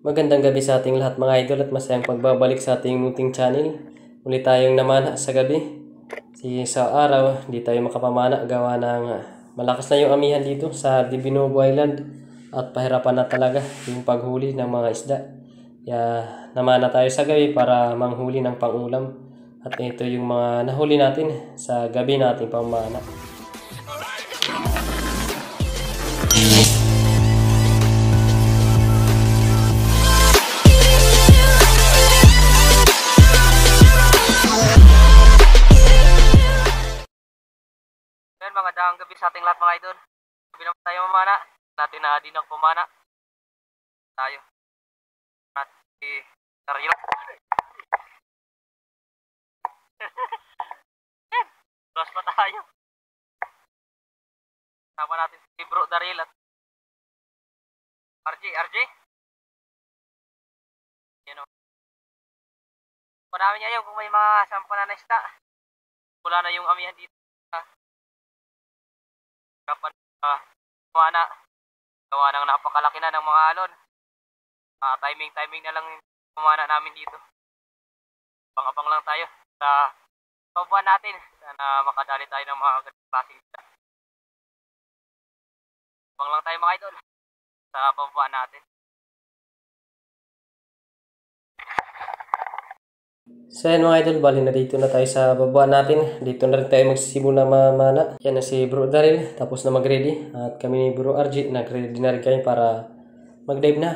Magandang gabi sa ating lahat mga idol at masayang pagbabalik sa ating munting channel. Muli tayong namana sa gabi. Sa araw, di tayo makapamana gawa ng malakas na yung amihan dito sa Divinovo Island at pahirapan na talaga yung paghuli ng mga isda. Kaya namana tayo sa gabi para manghuli ng pangulam. At ito yung mga nahuli natin sa gabi nating pamana. Ngayon mga daang gabi sa ating lahat mga idol. Gabi naman tayo mamana. Natin na din ang pumana. Tayo. At si Daryl. Close pa tayo. Sama natin si Bro Daryl at RJ. Yan o. Kung namin ngayon kung may mga sampa na isda. Wala na yung amihan dito. Kapan pumana. Gawa ng napakalaki na ng mga alon. Timing na lang pumana namin dito. Abang-abang lang tayo sa pabuan natin. Sana makadali tayo ng mga ganitong klaseng isda. Abang lang tayo mga idol sa pabuan natin. So yan mga idol, bali na dito na tayo sa babaan natin. Dito na rin tayo magsisimula mamana. Yan na si Bro Daryl, tapos na mag-ready. At kami ni Bro RG, nag-ready na rin kami para mag-dive na.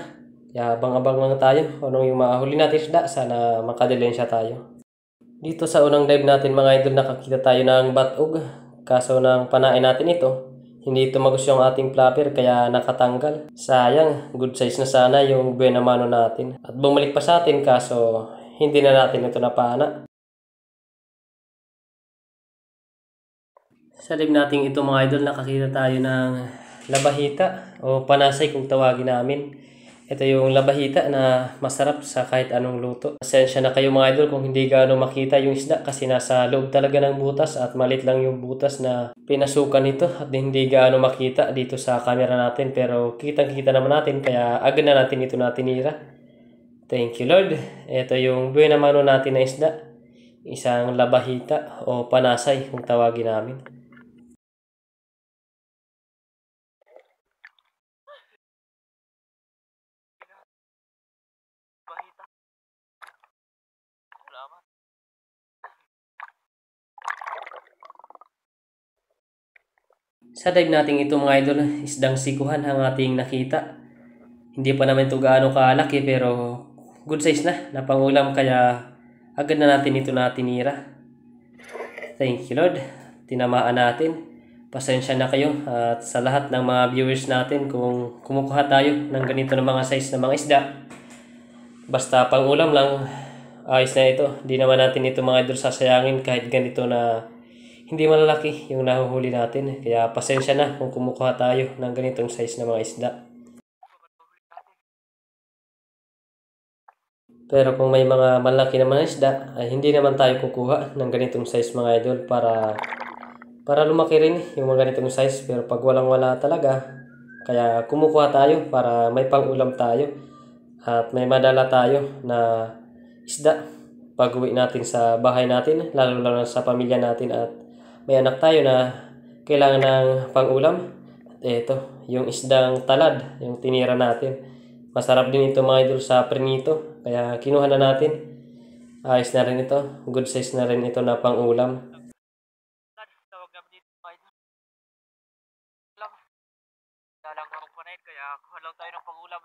Kaya abang-abang lang tayo. Anong yung mahuli natin isda, sana makadilensya tayo. Dito sa unang dive natin mga idol, nakakita tayo ng batog. Kaso nang panain natin ito, hindi tumagos yung ating flapper kaya nakatanggal. Sayang, good size na sana yung buena mano natin. At bumalik pa sa atin kaso hindi na natin ito napana. Sa live natin ito mga idol, nakakita tayo ng labahita o panasay kung tawagin namin. Ito yung labahita na masarap sa kahit anong luto. Pasensya na kayo mga idol kung hindi gaano makita yung isda kasi nasa loob talaga ng butas at malit lang yung butas na pinasukan nito at hindi gaano makita dito sa camera natin. Pero kitang-kita naman natin kaya agad na natin ito natinira. Thank you Lord. Ito yung buena mano natin na isda. Isang labahita o panasay kung tawagin namin. Bahita. Salamat. Sa dive natin ito mga idol, isdang sikuhan ang ating nakita. Hindi pa naman ito gaano kalaki pero good size na napangulam kaya agad na natin ito natinira. Thank you Lord. Tinamaan natin. Pasensya na kayo at sa lahat ng mga viewers natin kung kumukuha tayo ng ganito ng mga size ng mga isda. Basta pangulam lang, ayos na ito. Di naman natin ito mga idol sasayangin kahit ganito na hindi malalaki yung nahuhuli natin. Kaya pasensya na kung kumukuha tayo ng ganitong size ng mga isda. Pero kung may mga malaki naman na isda, ay hindi naman tayo kukuha ng ganitong size mga idol para lumaki rin yung mga ganitong size. Pero pag walang-wala talaga, kaya kumukuha tayo para may pang-ulam tayo at may madala tayo na isda pag-uwi natin sa bahay natin, lalo na sa pamilya natin at may anak tayo na kailangan ng pang-ulam. Ito, yung isdang talad, yung tinira natin. Masarap din ito mga idol sa prinito. Kaya kinuha na natin. Ayos na rin ito. Good size na rin ito na pang-ulam. Tawag namin dito mga idol. Lang. Dalang na magpanayin kaya kuha lang tayo ng pangulam.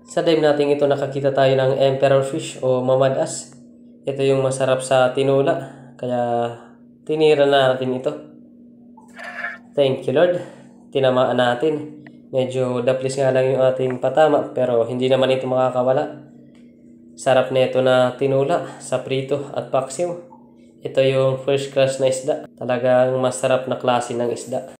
Sa dive natin ito nakakita tayo ng emperor fish o mamadas. Ito yung masarap sa tinula. Kaya tinira na natin ito. Thank you Lord. Tinamaan natin. Medyo daplis nga lang yung ating patama pero hindi naman ito makakawala. Sarap na ito na tinula sa prito at paksiw. Ito yung first class na isda. Talagang masarap na klase ng isda.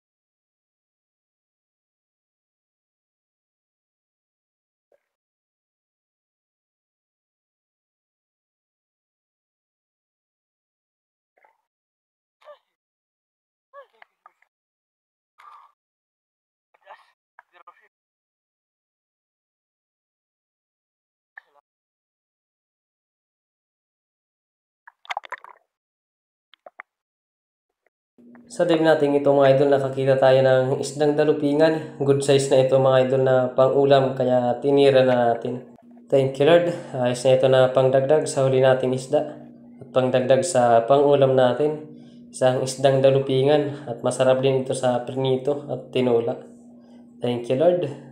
Sa dive natin ito mga idol, nakakita tayo ng isdang dalupingan. Good size na ito mga idol na pang-ulam, kaya tinira na natin. Thank you Lord. Ayos na ito na pangdagdag sa huli nating isda. At pangdagdag sa pang-ulam natin. Isang isdang dalupingan. At masarap din ito sa prinito at tinula. Thank you Lord.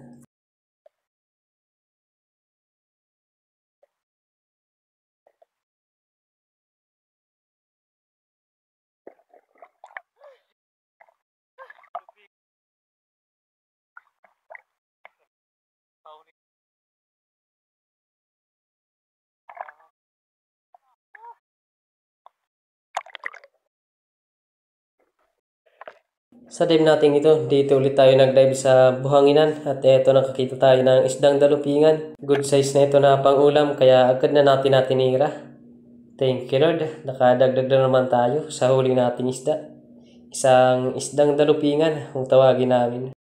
Sa dive natin ito, dito ulit tayo nag-dive sa buhanginan at eto nakakita tayo ng isdang dalupingan. Good size na ito na pang-ulam, kaya agad na natin natinira. Thank you Lord, nakadagdag na naman tayo sa huli nating isda. Isang isdang dalupingan kung tawagin namin.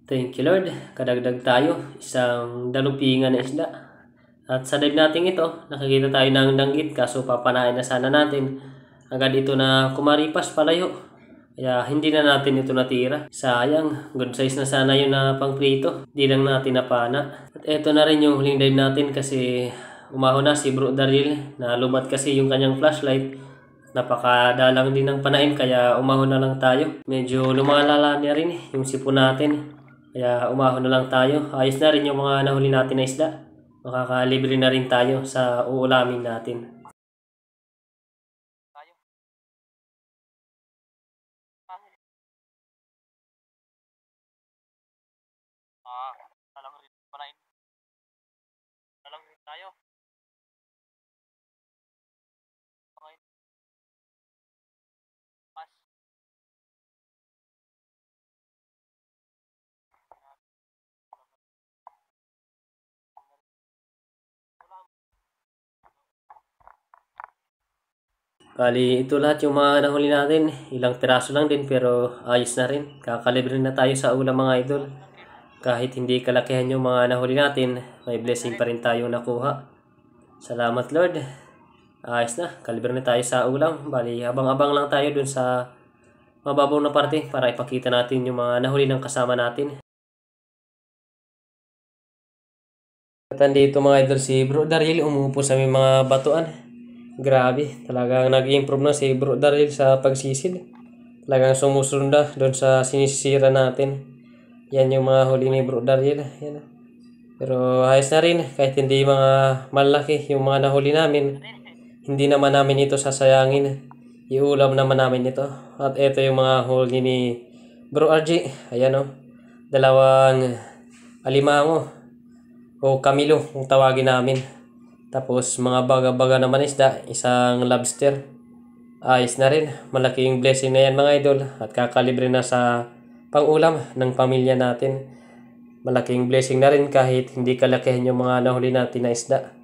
Thank you Lord, kadagdag tayo, isang dalupingan na isda. At sa dive natin ito, nakakita tayo ng danggit kaso papanain na sana natin. Agad ito na kumaripas palayo. Kaya hindi na natin ito natira. Sayang, good size na sana yun na pang prito. Di lang natin napana. At eto na rin yung huling dive natin kasi umahon na si Bro Daryl. Nalubat kasi yung kanyang flashlight. Napakadalang din ng panain kaya umahon na lang tayo. Medyo lumalala niya rin yung sipon natin. Kaya umahon na lang tayo. Ayos na rin yung mga nahuli natin na isda. Makakalibre na rin tayo sa uulamin natin. Tayo. Talang rin pala. Talang rin tayo. Okay. Pas. Bali, ito lahat yung mga nahuli natin. Ilang piraso lang din pero ayos na rin. Kakalibre na tayo sa ulam mga idol. Kahit hindi kalakihan yung mga nahuli natin, may blessing pa rin tayo nakuha. Salamat Lord. Ayos na, kalibre na tayo sa ulam. Bali, abang-abang lang tayo dun sa mababaw na parte para ipakita natin yung mga nahuli ng kasama natin. At andito mga idol si Bro Daryl, umupo sa may mga batuan. Grabe, talagang nag-improve na si Bro Daryl sa pagsisid. Talagang sumusunod na doon sa sinisira natin. Yan yung mga huli ni Bro Daryl. Yan. Pero ayos na rin, kahit hindi mga malaki yung mga nahuli namin. Hindi naman namin ito sasayangin. Iulam naman namin ito. At ito yung mga huli ni Bro RG. Ayan o. Dalawang alimango o kamilo kung tawagin namin. Tapos mga baga-baga naman isda, isang lobster. Ayos na rin, malaking blessing na yan mga idol at kakalibre na sa pang-ulam ng pamilya natin. Malaking blessing na rin kahit hindi kalakihan yung mga nahuli natin na isda.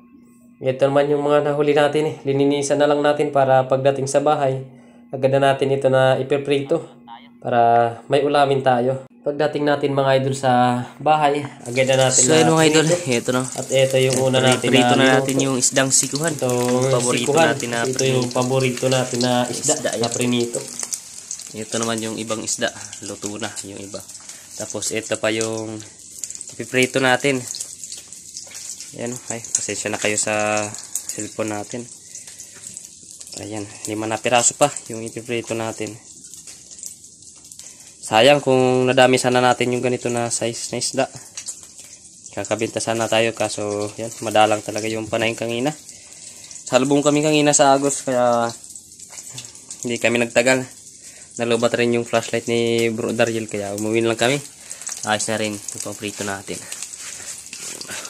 Ito naman yung mga nahuli natin, lininisan na lang natin para pagdating sa bahay, agad na natin ito na ipiprito para may ulamin tayo. Pagdating natin mga idol sa bahay, agad na natin So, mga idol, ito na. At ito yung una natin Prito na niluto. natin yung isdang sikuhan. Itong Paborito sikuhan. natin na Ito yung paborito natin na isda na prinito. Ito naman yung ibang isda. Luto na yung iba. Tapos ito pa yung ipiprito natin. Ayan, ay, pasensya na kayo sa cellphone natin. Ayan, 5 na piraso pa yung ipiprito natin. Sayang kung nadami sana natin yung ganito na size na isda. Kakabinta sana tayo kaso yan, madalang talaga yung panayin kanina. Salubong kami kanina sa Agos kaya hindi kami nagtagal. Nalubat rin yung flashlight ni Bro Daryl kaya umuwi lang kami. Ayos na rin yung paprito natin.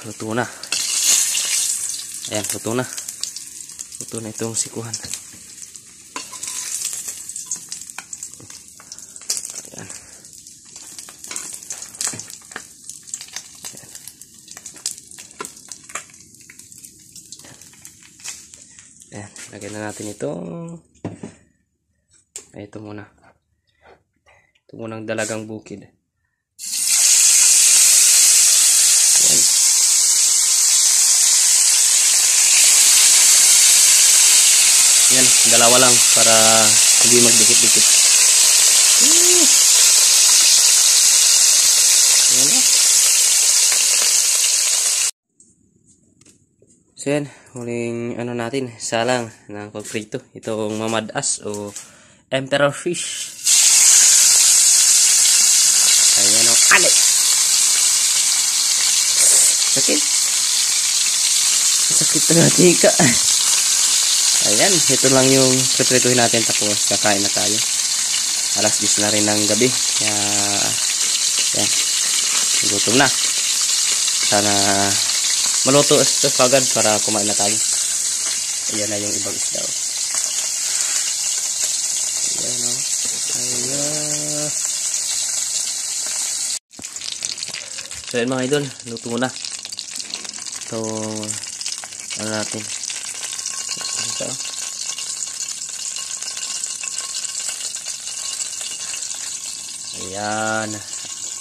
Luto na. Ayan, luto na. Luto na itong sikuhan. Ayan. Ayan, lagyan na natin ito. Ay, ito muna. Tungo ng dalagang bukid. Yan, dalawa lang para hindi magdikit-dikit. Yan na. So yan, huling ano natin, salang ng pagprito. Itong mamadas o emperor fish. Ayan o, ale! Sakit. Sakit na tika. Ayan, ito lang yung priprituhin natin tapos kakain na tayo. Alas 10 na rin ng gabi. Kaya, yan. Gutom na. Sana maluto ito kagad para kumain na tayo. Ayan na yung ibang isda. Ayan o. Ayan. So yan mga idol, luto na. Ito, ano natin. Ito. Ayan.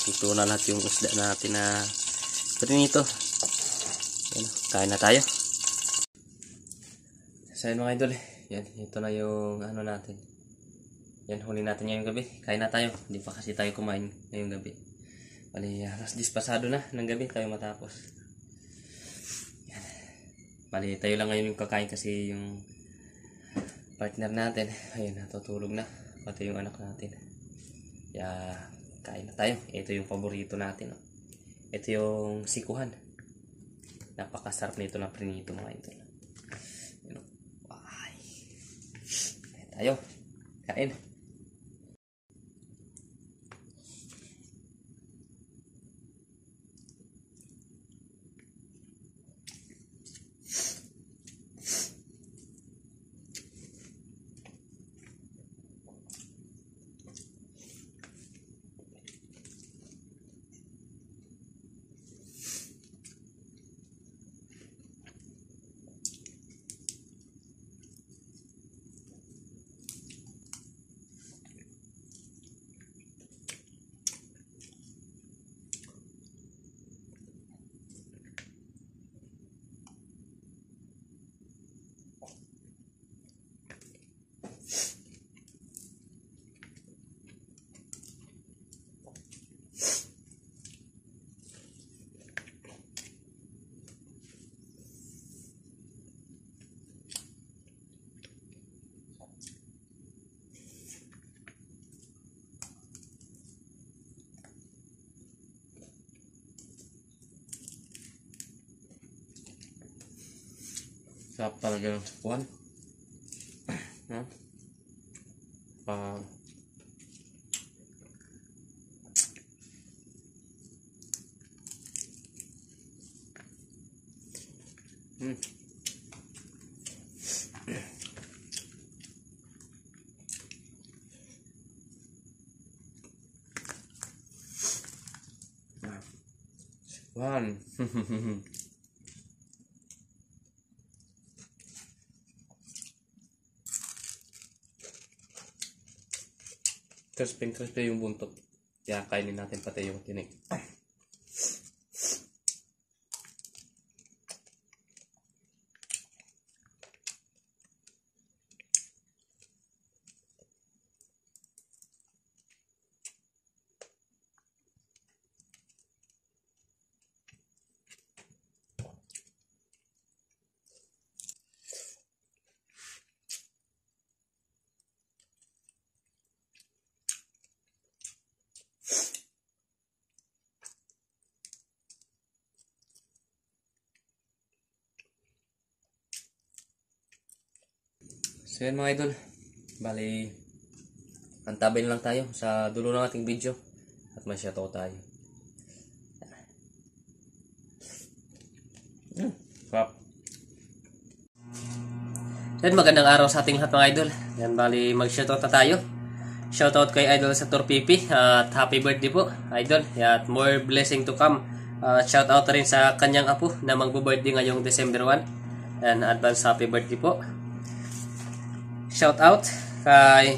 Luto na lahat yung isda natin na prinito. Ayan, kain na tayo. So yan mga idol, yan, ito na yung ano natin. Yan, huli natin ngayong gabi. Kain na tayo. Hindi pa kasi tayo kumain ngayong gabi. Bali, alas 10 pasado na ng gabi tayo matapos. Yan. Bali, tayo lang ngayon yung kakain kasi yung partner natin, ayun, natutulog na. Pati yung anak natin. Kaya, kain na tayo. Ito yung paborito natin. Ito yung sikuhan. Napakasarap nito na prinito mga idol. Ay. Kain tayo. Kain. Sarap talaga ng sikuhan. Sikuhan. Crispy yung buntot. Kaya kainin natin pati yung tinik. So yan mga idol, bali antabayin lang tayo sa dulo ng ating video at may shoutout tayo. Crap. Yan, magandang araw sa ating lahat mga idol. Yan, bali mag-shoutout na tayo. Shoutout kay Idol sa Pipi at happy birthday po idol, at more blessing to come. Shoutout rin sa kanyang apo na magbo-birthday ngayong December 1. And advance happy birthday po. Shout out kay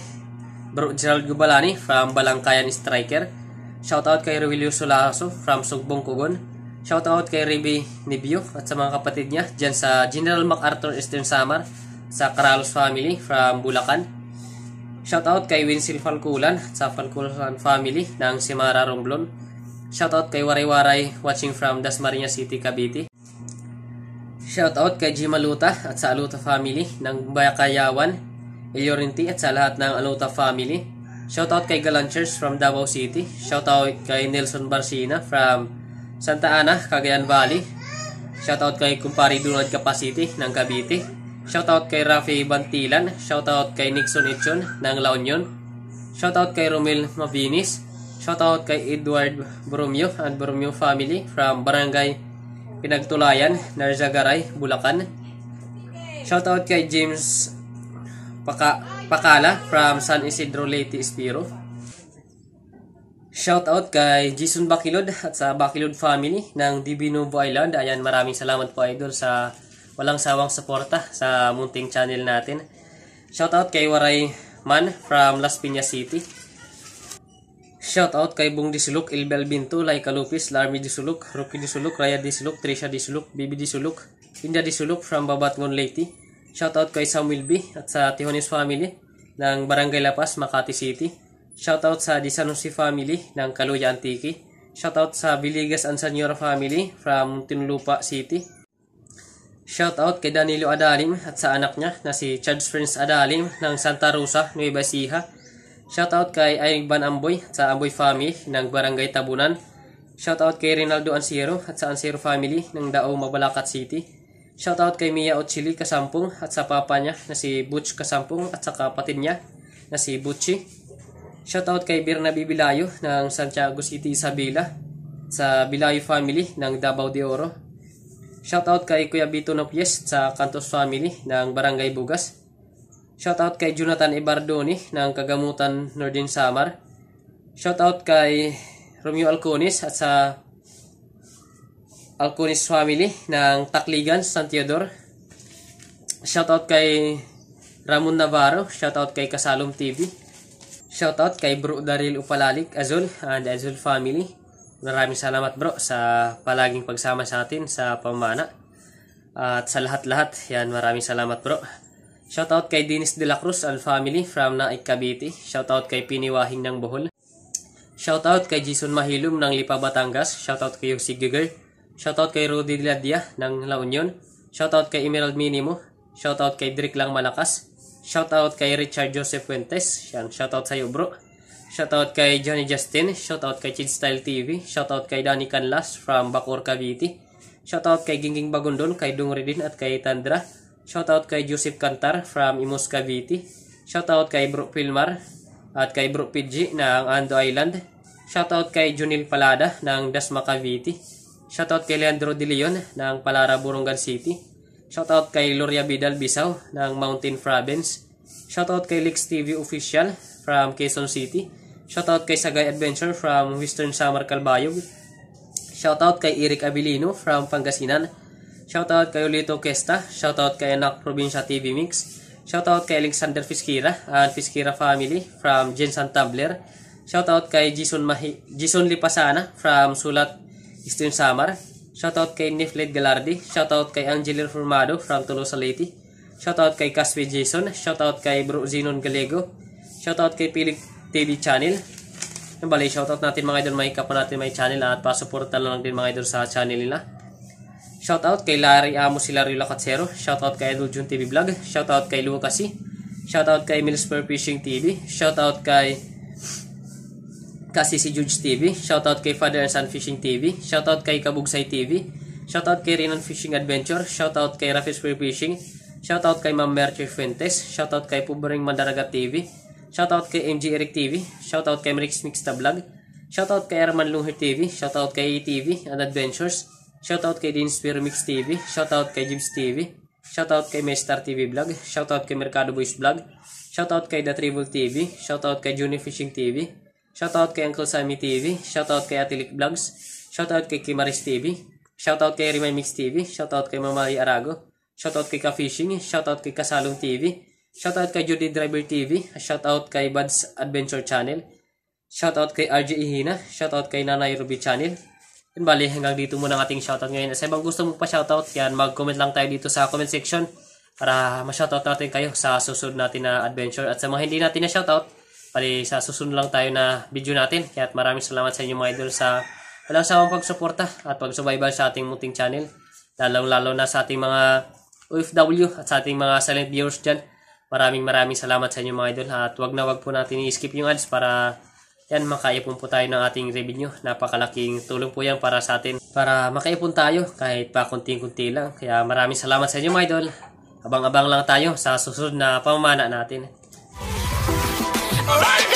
Bro Gerald Gubalani from Balangkayan Striker. Shoutout kay Ruilio Solaso from Sugbong Kugon. Shoutout kay Riby Nibio at sa mga kapatid niya dyan sa General MacArthur Eastern Samar, sa Caralos family from Bulacan. Shoutout kay Wincil Falculan sa Falculan family ng Simara Romblon. Shoutout kay Waray-Waray watching from Dasmariñas City, Cavite. Shoutout kay G Maluta at sa Aluta family ng Bayakayawan, Iliorinti at sa lahat ng Aluta family. Shoutout kay Galanchers from Davao City. Shoutout kay Nelson Barcina from Santa Ana, Cagayan Valley. Shoutout kay Kumpari Dunad Capacity ng Cavite. Shoutout kay Rafi Bantilan. Shoutout kay Nixon Echon ng La Union. Shoutout kay Romel Mabinis. Shoutout kay Edward Borromeo and Borromeo family from Barangay Pinagtulayan, Narzagaray, Bulacan. Shoutout kay James Pakala from San Isidro Leyte, Espiro. Shoutout kay Jason Bakilod at sa Bakilod family ng DB Novo Island. Ayan, maraming salamat po idol sa walang sawang suporta sa munting channel natin. Shoutout kay Waray Man from Las Piñas City. Shoutout kay Bung Disuluk, Ilbel Binto, Laika Lupis, Larmy Disuluk, Rocky Disuluk, Raya Disuluk, Trisha Disuluk, Bibi Disuluk, India Disuluk from Babatngon Leyte. Shoutout kay Samuel B at sa Tijones family ng Barangay Lapas, Makati City. Shoutout sa Di San Jose family ng Caluya Antique. Shoutout sa Villegas and Señora family from Tinlupa City. Shoutout kay Danilo Adalim at sa anak niya na si Charles Prince Adalim ng Santa Rosa, Nueva Ecija. Shoutout kay Ivan Amboy at sa Amboy family ng Barangay Tabunan. Shoutout kay Rinaldo Ansiro at sa Ansiro family ng Dao, Mabalacat City. Shoutout kay Mia Ochili Kasampung at sa papa niya na si Butch Kasampung at sa kapatid niya na si Butchie. Shoutout kay Bernabe Bilayo ng Santiago City, Isabela, sa Bilayo family ng Davao de Oro. Shoutout kay Kuya Bito Nopies sa Cantos family ng Barangay Bugas. Shoutout kay Jonathan Ibardoni ng Kagamutan, Northern Samar. Shoutout kay Romeo Alconis at sa Alconis family ng Takligan, San Teodoro. Shoutout kay Ramon Navarro. Shoutout kay Kasalom TV. Shoutout kay Bro Daryl Upalalik, Azul and Azul family. Maraming salamat bro sa palaging pagsama sa atin sa pamana. At sa lahat-lahat, yan, maraming salamat bro. Shoutout kay Dennis De La Cruz and family from Naik, Cavite. Shoutout kay Piniwahing ng Bohol. Shoutout kay Jason Mahilum ng Lipa, Batangas. Shoutout kay Yossi Giger. Shoutout kay Rudy Ladia ng La Union. Shoutout kay Emerald Minimo. Shoutout kay Drick Lang Malakas. Shoutout kay Richard Joseph Fuentes. Shoutout sa iyo bro. Shoutout kay Johnny Justin. Shoutout kay Chid Style TV. Shoutout kay Danny Canlas from Bacoor, Cavite. Shoutout kay Gingging Bagondon, kay Dungridin at kay Tandra. Shoutout kay Joseph Cantar from Imus, Cavite. Shoutout kay Bro Pilmar at kay Bro PG ng Ando Island. Shoutout kay Junil Palada ng Dasma, Cavite. Shoutout kay Leandro De Leon ng Palara, Borongan City. Shoutout kay Loria Bidal Bisaw ng Mountain Province. Shoutout kay Lix TV Official from Quezon City. Shoutout kay Sagay Adventure from Western Samar, Calbayog. Shoutout kay Eric Abilino from Pangasinan. Shoutout kay Olito Questa. Shoutout kay Anak Probinsya TV Mix. Shoutout kay Alexander Fiskira and Fiskira family from Jensan Tabler. Shoutout kay Jason Lipasana from Sulat, Eastern Samar. Shoutout kay Niflet Galardi. Shoutout kay Angelir Formado from Tolosa, Leyte. Shoutout kay Caspe Jason. Shoutout kay Bro Zinon Galego. Shoutout kay Pilig TV Channel. Bali, shoutout natin mga idol, may pa natin may channel at pasuporta lang din mga idol sa channel nila. Shoutout kay Larry Amos, Hilario Lacatsero. Shoutout kay Idol Jun TV Vlog. Shoutout kay Lucasi. Shoutout kay Millsper Fishing TV. Shoutout kay Kasi si Juge TV. Shoutout kay Father and Son Fishing TV. Shoutout kay Kabugsay TV. Shoutout kay Rinan Fishing Adventure. Shoutout kay Rafi Spear Fishing. Shoutout kay Ma'am Merche Fuentes. Shoutout kay Pubering Mandaragat TV. Shoutout kay MG Eric TV. Shoutout kay Mrix Mixta Vlog. Shoutout kay Arman Lunghir TV. Shoutout kay TV and Adventures. Shoutout kay Dean Spear Mix TV. Shoutout kay Jibs TV. Shoutout kay Mestar TV Vlog. Shoutout kay Mercado Boys Vlog. Shoutout kay The Tribal TV. Shoutout kay Juni Fishing TV. Shoutout kay Uncle Sammy TV. Shoutout kay Atilik Vlogs. Shoutout kay Kimaris TV. Shoutout kay Rimay Mix TV. Shoutout kay Mamali Arago. Shoutout kay Ka Fishing. Shoutout kay Kasalong TV. Shoutout kay Judy Driver TV. Shoutout kay Bud's Adventure Channel. Shoutout kay RJ Ihina. Shoutout kay Nanay Ruby Channel. Yun bali, hanggang dito muna ang ating shoutout ngayon. Sa ibang gusto mo pa shoutout, yan, mag-comment lang tayo dito sa comment section para ma-shoutout natin kayo sa susunod natin na adventure. At sa mga hindi natin na shoutout, bali sa susunod lang tayo na video natin. Kaya maraming salamat sa inyo mga idol sa walang sawang pagsuporta at pagsubaybay sa ating munting channel. Lalong-lalo na sa ating mga OFW at sa ating mga silent viewers dyan. Maraming salamat sa inyo mga idol. At wag po natin i-skip yung ads para yan makaipon po tayo ng ating revenue. Napakalaking tulong po yan para sa atin. Para makaipon tayo kahit pa kunting-kunti lang. Kaya maraming salamat sa inyo mga idol. Abang-abang lang tayo sa susunod na pamamana natin. Alright.